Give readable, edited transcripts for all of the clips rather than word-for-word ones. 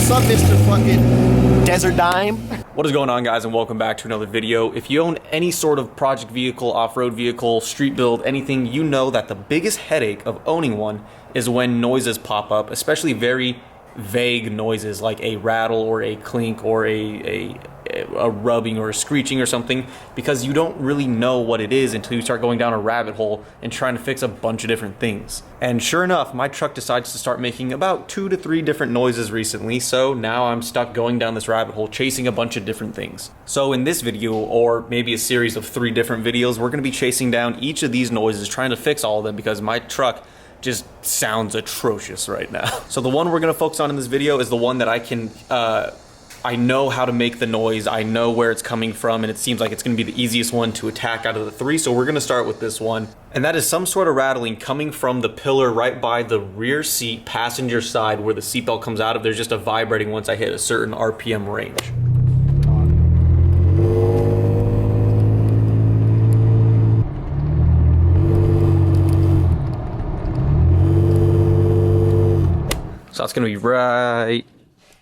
What's up, Mr. fucking Desert Dime? What is going on, guys, and welcome back to another video. If you own any sort of project vehicle, off-road vehicle, street build, anything, you know that the biggest headache of owning one is when noises pop up, especially very vague noises like a rattle or a clink or a rubbing or a screeching or something, because you don't really know what it is until you start going down a rabbit hole and trying to fix a bunch of different things. And sure enough, my truck decides to start making about 2 to 3 different noises recently, so now I'm stuck going down this rabbit hole chasing a bunch of different things. So in this video, or maybe a series of 3 different videos, we're going to be chasing down each of these noises, trying to fix all of them, because my truck just sounds atrocious right now. So the one we're going to focus on in this video is the one that I know how to make the noise, I know where it's coming from, and it seems like it's going to be the easiest one to attack out of the 3, so we're going to start with this one. And that is some sort of rattling coming from the pillar right by the rear seat passenger side where the seatbelt comes out of. There's just a vibrating once I hit a certain RPM range. So that's going to be right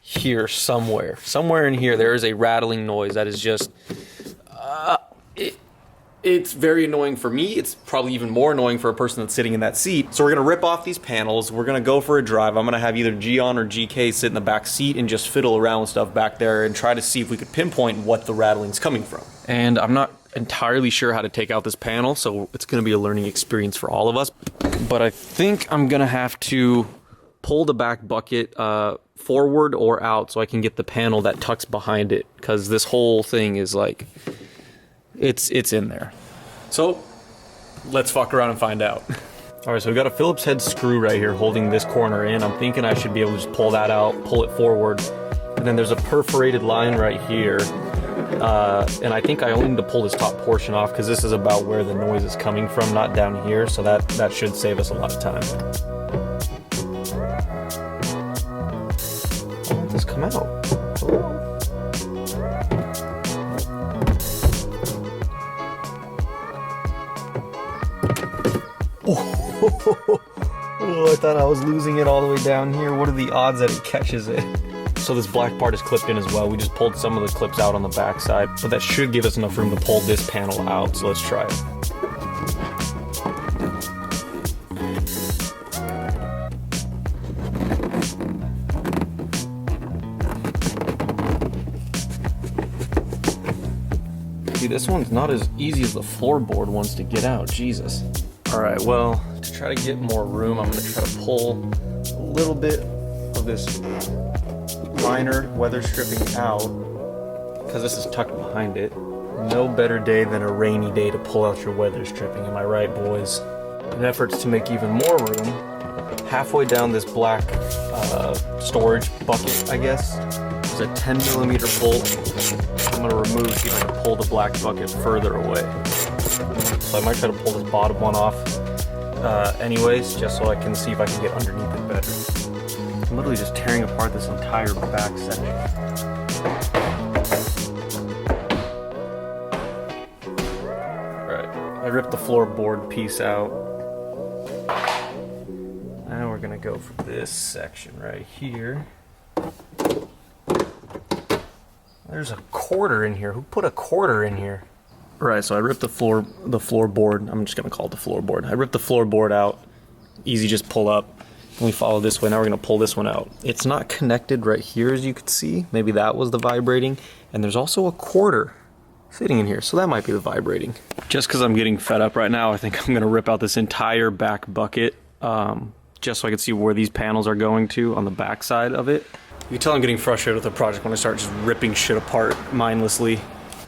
here somewhere. Somewhere in here there is a rattling noise that is just, it's very annoying for me. It's probably even more annoying for a person that's sitting in that seat. So we're going to rip off these panels. We're going to go for a drive. I'm going to have either Gion or GK sit in the back seat and just fiddle around with stuff back there and try to see if we could pinpoint what the rattling's coming from. And I'm not entirely sure how to take out this panel, so it's going to be a learning experience for all of us. But I think I'm going to have to pull the back bucket forward or out so I can get the panel that tucks behind it, because this whole thing is like, it's in there. So let's fuck around and find out. All right, so we got a Phillips head screw right here holding this corner in. I'm thinking I should be able to just pull that out, pull it forward, and then there's a perforated line right here. And I think I only need to pull this top portion off because this is about where the noise is coming from, not down here, so that should save us a lot of time. This come out. Oh, I thought I was losing it all the way down here. What are the odds that it catches it? So this black part is clipped in as well. We just pulled some of the clips out on the back side, but that should give us enough room to pull this panel out. So let's try it. See, this one's not as easy as the floorboard ones to get out, Jesus. All right, well, to try to get more room, I'm gonna try to pull a little bit of this liner weather stripping out, because this is tucked behind it. No better day than a rainy day to pull out your weather stripping, am I right, boys? In efforts to make even more room, halfway down this black storage bucket, I guess, is a 10mm bolt. I'm going to remove, see if I can pull the black bucket further away. So I might try to pull this bottom one off anyways, just so I can see if I can get underneath it better. I'm literally just tearing apart this entire back section. Alright, I ripped the floorboard piece out. Now we're going to go for this section right here. There's a quarter in here. Who put a quarter in here? Right, so I ripped the floorboard. I'm just gonna call it the floorboard. I ripped the floorboard out. Easy, just pull up. And we follow this way. Now we're gonna pull this one out. It's not connected right here, as you could see. Maybe that was the vibrating. And there's also a quarter sitting in here, so that might be the vibrating. Just because I'm getting fed up right now, I think I'm gonna rip out this entire back bucket, just so I can see where these panels are going to on the back side of it. You can tell I'm getting frustrated with the project when I start just ripping shit apart mindlessly.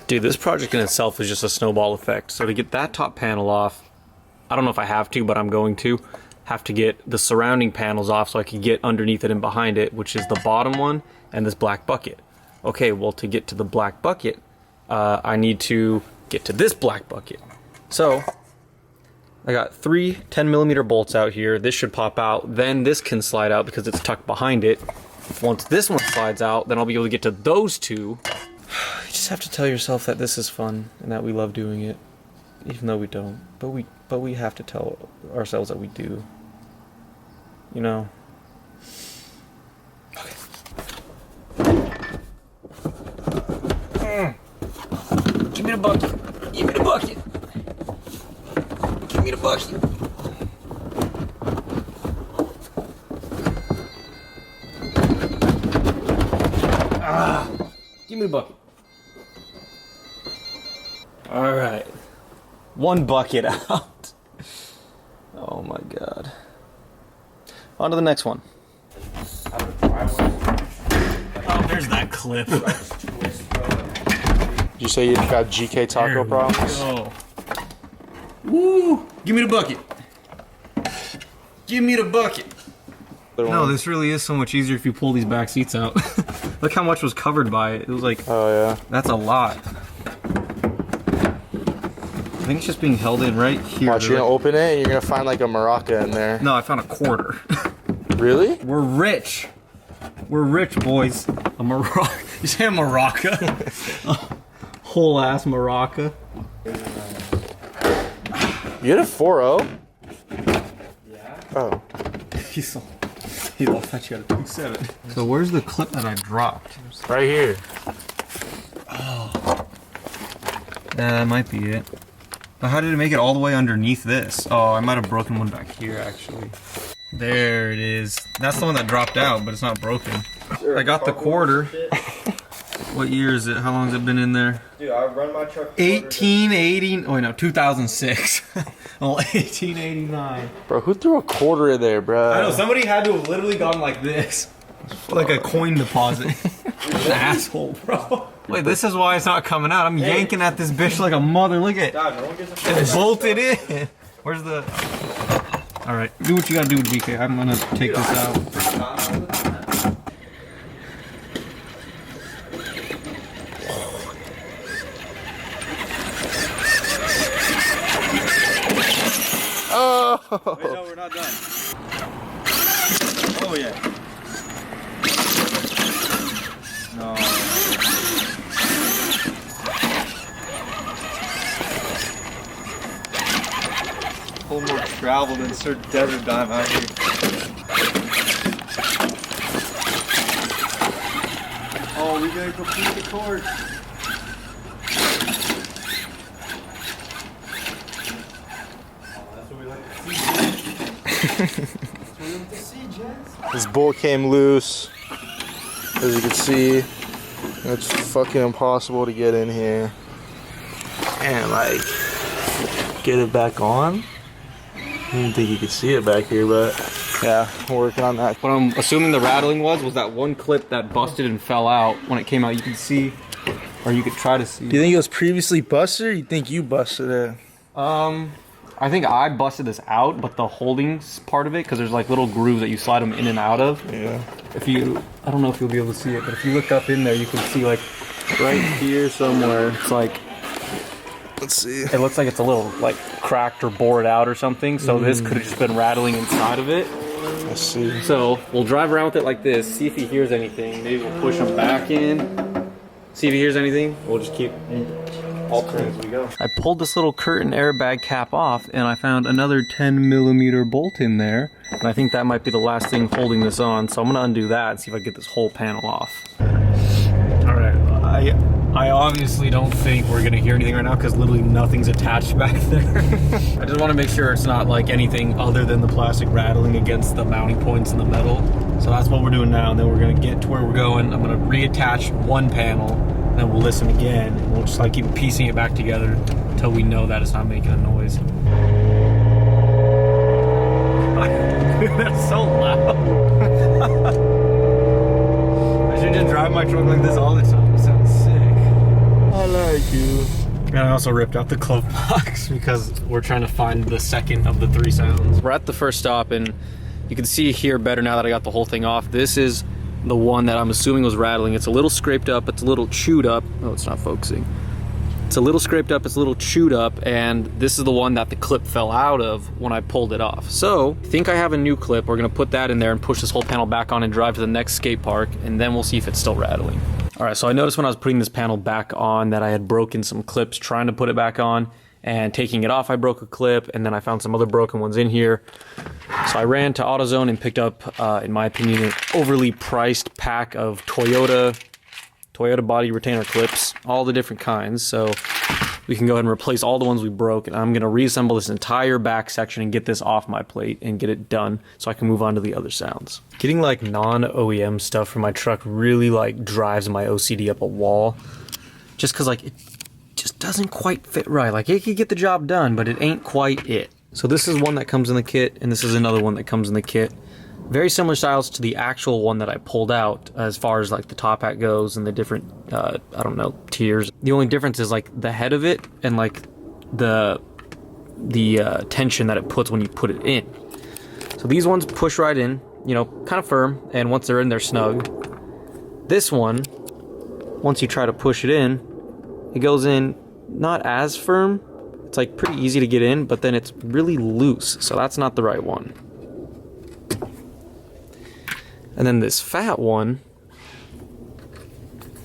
Dude, this project in itself is just a snowball effect. So to get that top panel off, I don't know if I have to, but I'm going to have to get the surrounding panels off so I can get underneath it and behind it, which is the bottom one and this black bucket. Okay, well, to get to the black bucket, I need to get to this black bucket. So I got 3 10mm bolts out here. This should pop out. Then this can slide out because it's tucked behind it. Once this one slides out, then I'll be able to get to those two. You just have to tell yourself that this is fun and that we love doing it, even though we don't. But we have to tell ourselves that we do. You know. Okay. Give me the bucket. Give me the bucket. Give me the bucket. Give me the bucket. All right. One bucket out. Oh my God. On to the next one. Oh, there's that clip. Did you say you got GK taco problems? Go. Woo! Give me the bucket. Give me the bucket. No, this really is so much easier if you pull these back seats out. Look how much was covered by it. It was like, oh yeah, that's a lot. I think it's just being held in right here. Watch, you're gonna open it and you're gonna find like a maraca in there. No, I found a quarter. Really? We're rich. We're rich, boys. A maraca. You say a maraca? Whole ass maraca. You had a 4.0? Yeah. Oh. He thought you had a 2.7. So where's the clip that I dropped? Right here. Oh. Yeah, that might be it. But how did it make it all the way underneath this? Oh, I might have broken one back here, actually. There it is. That's the one that dropped out, but it's not broken. I got the quarter. What year is it? How long has it been in there? Dude, I run my truck. 1880. Oh, no, 2006. Well, 1889. Bro, who threw a quarter in there, bro? I know, somebody had to have literally gone like this. Like a coin deposit. An asshole, bro. Wait, this is why it's not coming out. I'm yanking at this bitch like a mother. Look at it. God, no one gives a It's bolted in. Where's the... Alright, do what you gotta do with GK. I'm gonna take this out. Oh! Wait, no, we're not done. Oh, yeah. No. A little more travel than Sir Desert Dime out here. Oh, we gotta complete the course. This bolt came loose. As you can see, it's fucking impossible to get in here. And like, get it back on. I didn't think you could see it back here, but yeah, we're working on that. What I'm assuming the rattling was that one clip that busted and fell out. When it came out, you could see, or you could try to see. Do you think it was previously busted, or you think you busted it? I think I busted this out, but the holding part of it, because there's like little grooves that you slide them in and out of. Yeah. If you, I don't know if you'll be able to see it, but if you look up in there, you can see like right here somewhere. It's like, let's see. it looks like it's a little like cracked or bored out or something. So this could have just been rattling inside of it. Let's see. So we'll drive around with it like this, see if he hears anything. Maybe we'll push him back in, see if he hears anything. We'll just keep alternating as we go. I pulled this little curtain airbag cap off and I found another 10mm bolt in there. And I think that might be the last thing holding this on. So I'm gonna undo that and see if I can get this whole panel off. All right, I obviously don't think we're gonna hear anything right now because literally nothing's attached back there. I just wanna make sure it's not like anything other than the plastic rattling against the mounting points in the metal. So that's what we're doing now, and then we're gonna get to where we're going. I'm gonna reattach one panel, then we'll listen again, and we'll just like keep piecing it back together until we know that it's not making a noise. That's so loud. I should just drive my truck like this all the time. It sounds sick. I like you. And I also ripped out the glove box because we're trying to find the second of the 3 sounds. We're at the first stop, and you can see here better now that I got the whole thing off. This is the one that I'm assuming was rattling. It's a little scraped up, it's a little chewed up. Oh, it's not focusing. It's a little scraped up, it's a little chewed up, and this is the one that the clip fell out of when I pulled it off. So, I think I have a new clip. We're gonna put that in there and push this whole panel back on and drive to the next skate park, and then we'll see if it's still rattling. All right, so I noticed when I was putting this panel back on that I had broken some clips trying to put it back on, and taking it off I broke a clip, and then I found some other broken ones in here. So I ran to AutoZone and picked up, in my opinion, an overly priced pack of Toyota Toyota body retainer clips, all the different kinds. So we can go ahead and replace all the ones we broke. And I'm gonna reassemble this entire back section and get this off my plate and get it done so I can move on to the other sounds. Getting like non-OEM stuff for my truck really like drives my OCD up a wall. Just cause like it just doesn't quite fit right. Like it could get the job done, but it ain't quite it. So this is one that comes in the kit, and this is another one that comes in the kit. Very similar styles to the actual one that I pulled out as far as like the top hat goes and the different, I don't know, tiers. The only difference is like the head of it and like the tension that it puts when you put it in. So these ones push right in, you know, kind of firm, and once they're in, they're snug. This one, once you try to push it in, it goes in not as firm. It's like pretty easy to get in, but then it's really loose, so that's not the right one. And then this fat one,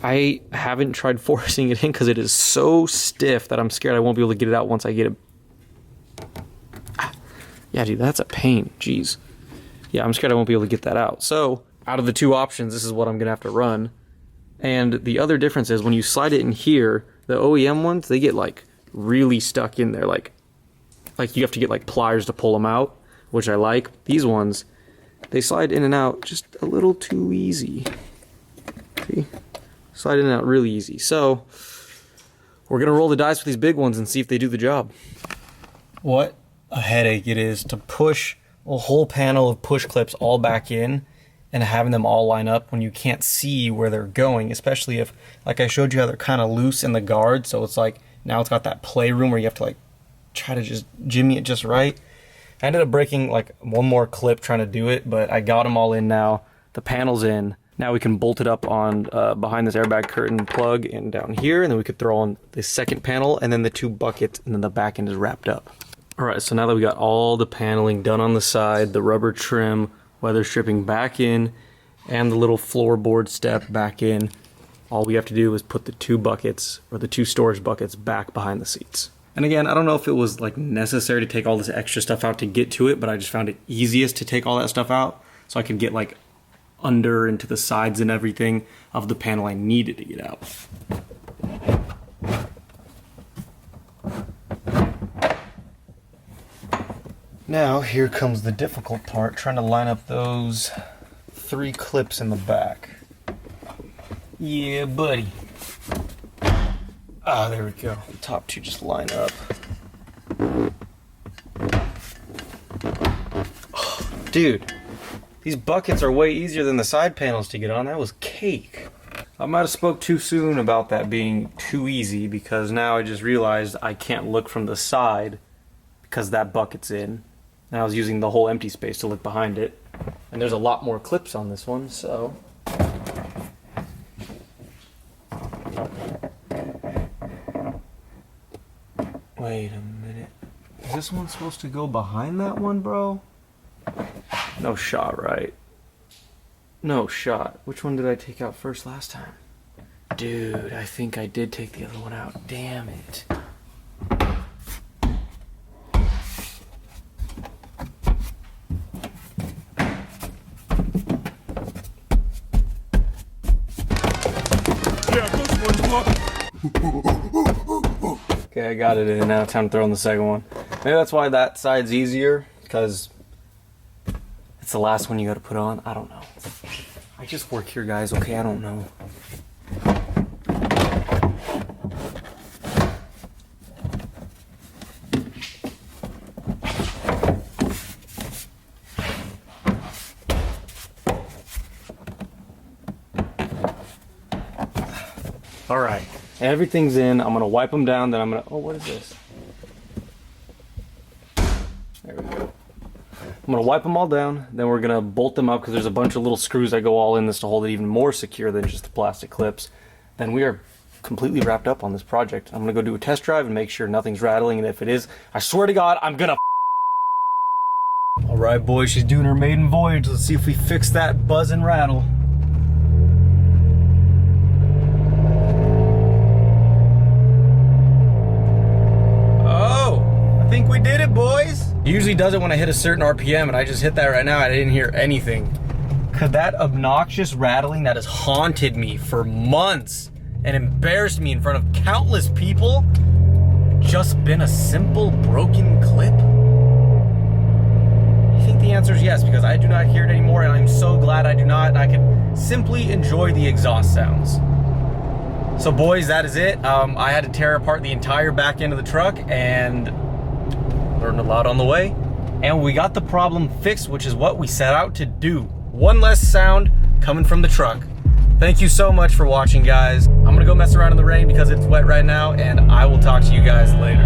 I haven't tried forcing it in because it is so stiff that I'm scared I won't be able to get it out once I get it. Yeah, dude, that's a pain. Jeez. Yeah, I'm scared I won't be able to get that out. So, out of the two options, this is what I'm going to have to run. And the other difference is when you slide it in here, the OEM ones, they get like really stuck in there. Like you have to get like pliers to pull them out, which I like. These ones, they slide in and out just a little too easy. See? Slide in and out really easy. So, we're going to roll the dice with these big ones and see if they do the job. What a headache it is to push a whole panel of push clips all back in and having them all line up when you can't see where they're going, especially if, like I showed you how they're kind of loose in the guard, so it's like, now it's got that play room where you have to like try to just jimmy it just right. I ended up breaking like one more clip trying to do it, but I got them all in now. The panel's in. Now we can bolt it up on behind this airbag curtain plug and down here, and then we could throw on the second panel and then the two buckets, and then the back end is wrapped up. All right, so now that we got all the paneling done on the side, the rubber trim, weather stripping back in, and the little floorboard step back in, all we have to do is put the two buckets, or the two storage buckets, back behind the seats. And again, I don't know if it was like necessary to take all this extra stuff out to get to it, but I just found it easiest to take all that stuff out so I could get like under and to the sides and everything of the panel I needed to get out. Now here comes the difficult part, trying to line up those 3 clips in the back. Yeah, buddy. Ah, there we go. The top 2 just line up. Oh, dude, these buckets are way easier than the side panels to get on. That was cake. I might have spoke too soon about that being too easy, because now I just realized I can't look from the side because that bucket's in. And I was using the whole empty space to look behind it. And there's a lot more clips on this one, so... Wait a minute. Is this one supposed to go behind that one, bro? No shot, right? No shot. Which one did I take out first last time? Dude, I think I did take the other one out. Damn it. Okay, I got it in now. Time to throw in the second one. Maybe that's why that side's easier, because it's the last one you gotta put on. I don't know. I just work here, guys, okay? I don't know. All right, everything's in. I'm gonna wipe them down, then I'm gonna, oh, what is this? There we go. I'm gonna wipe them all down, then we're gonna bolt them up because there's a bunch of little screws that go all in this to hold it even more secure than just the plastic clips. Then we are completely wrapped up on this project. I'm gonna go do a test drive and make sure nothing's rattling, and if it is, I swear to God, I'm gonna All right, boys, she's doing her maiden voyage. Let's see if we fix that buzz and rattle. I think we did it, boys. It usually does it when I hit a certain RPM, and I just hit that right now. I didn't hear anything Could that obnoxious rattling that has haunted me for months and embarrassed me in front of countless people just been a simple broken clip? I think the answer is yes, because I do not hear it anymore, and I'm so glad I do not, and I can simply enjoy the exhaust sounds. So boys, that is it. I had to tear apart the entire back end of the truck and learned a lot on the way. And we got the problem fixed, which is what we set out to do. One less sound coming from the truck. Thank you so much for watching, guys. I'm gonna go mess around in the rain because it's wet right now, and I will talk to you guys later.